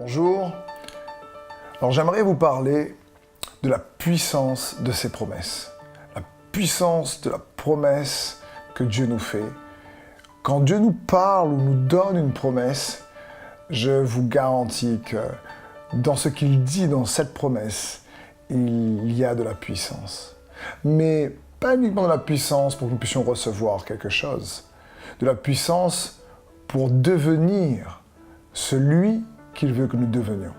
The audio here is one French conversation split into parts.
Bonjour. Alors j'aimerais vous parler de la puissance de ses promesses. La puissance de la promesse que Dieu nous fait. Quand Dieu nous parle ou nous donne une promesse, je vous garantis que dans ce qu'il dit dans cette promesse, il y a de la puissance. Mais pas uniquement de la puissance pour que nous puissions recevoir quelque chose. De la puissance pour devenir celui qu'il veut que nous devenions.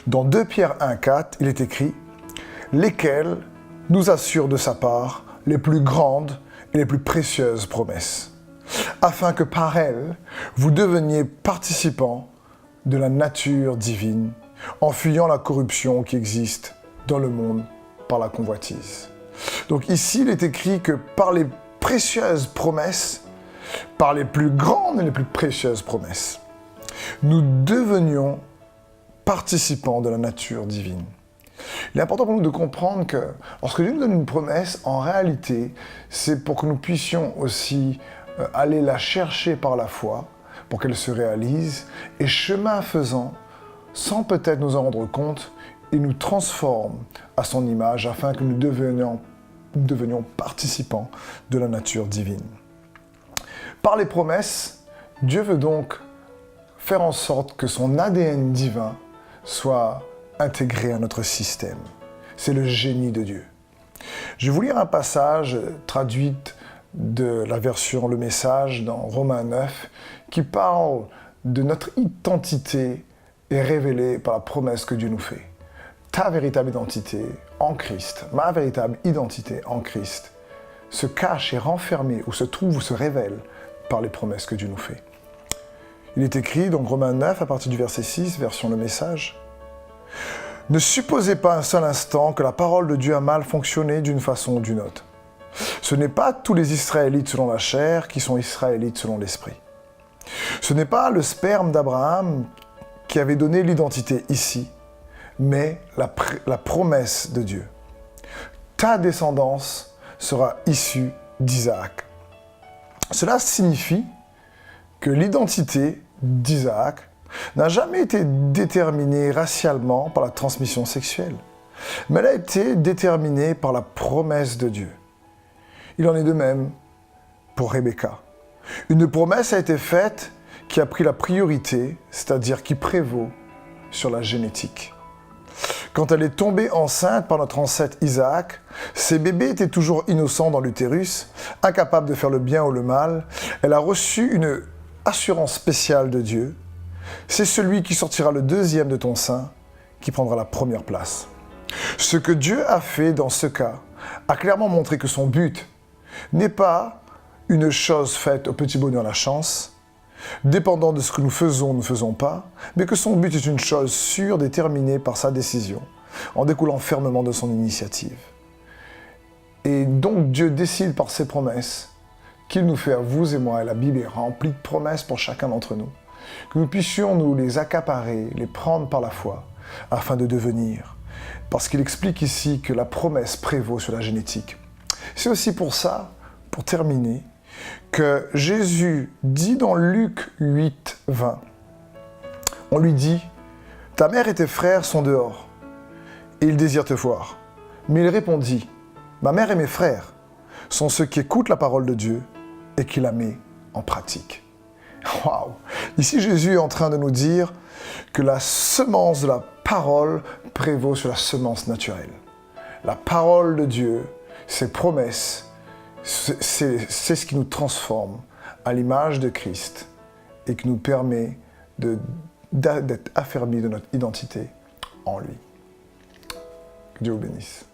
Dans 2 Pierre 1,4, il est écrit « Lesquels nous assurent de sa part les plus grandes et les plus précieuses promesses, afin que par elles, vous deveniez participants de la nature divine, en fuyant la corruption qui existe dans le monde par la convoitise. » Donc ici, il est écrit que par les précieuses promesses, par les plus grandes et les plus précieuses promesses, nous devenions participants de la nature divine. Il est important pour nous de comprendre que lorsque Dieu nous donne une promesse, en réalité, c'est pour que nous puissions aussi aller la chercher par la foi, pour qu'elle se réalise, et chemin faisant, sans peut-être nous en rendre compte, il nous transforme à son image afin que nous devenions participants de la nature divine. Par les promesses, Dieu veut donc faire en sorte que son ADN divin soit intégré à notre système. C'est le génie de Dieu. Je vais vous lire un passage traduit de la version Le Message dans Romains 9 qui parle de notre identité est révélée par la promesse que Dieu nous fait. Ta véritable identité en Christ, ma véritable identité en Christ, se cache et renfermée ou se trouve ou se révèle par les promesses que Dieu nous fait. Il est écrit, donc Romains 9, à partir du verset 6, version Le Message. « Ne supposez pas un seul instant que la parole de Dieu a mal fonctionné d'une façon ou d'une autre. Ce n'est pas tous les Israélites selon la chair qui sont Israélites selon l'esprit. Ce n'est pas le sperme d'Abraham qui avait donné l'identité ici, mais la promesse de Dieu. Ta descendance sera issue d'Isaac. » Cela signifie que l'identité d'Isaac n'a jamais été déterminée racialement par la transmission sexuelle, mais elle a été déterminée par la promesse de Dieu. Il en est de même pour Rebecca. Une promesse a été faite qui a pris la priorité, c'est-à-dire qui prévaut sur la génétique. Quand elle est tombée enceinte par notre ancêtre Isaac, ses bébés étaient toujours innocents dans l'utérus, incapables de faire le bien ou le mal. Elle a reçu une assurance spéciale de Dieu. C'est celui qui sortira le deuxième de ton sein qui prendra la première place. Ce que Dieu a fait dans ce cas a clairement montré que son but n'est pas une chose faite au petit bonheur la chance, dépendant de ce que nous faisons ou ne faisons pas, mais que son but est une chose sûre, déterminée par sa décision, en découlant fermement de son initiative. Et donc Dieu décide par ses promesses qu'il nous fait à vous et moi, et la Bible est remplie de promesses pour chacun d'entre nous, que nous puissions nous les accaparer, les prendre par la foi, afin de devenir. Parce qu'il explique ici que la promesse prévaut sur la génétique. C'est aussi pour ça, pour terminer, que Jésus dit dans Luc 8, 20, on lui dit « Ta mère et tes frères sont dehors, et ils désirent te voir. » Mais il répondit « Ma mère et mes frères sont ceux qui écoutent la parole de Dieu et qui la mettent en pratique. » Waouh! Ici, Jésus est en train de nous dire que la semence de la parole prévaut sur la semence naturelle. La parole de Dieu, ses promesses, c'est ce qui nous transforme à l'image de Christ et qui nous permet d'être affermis de notre identité en lui. Que Dieu vous bénisse.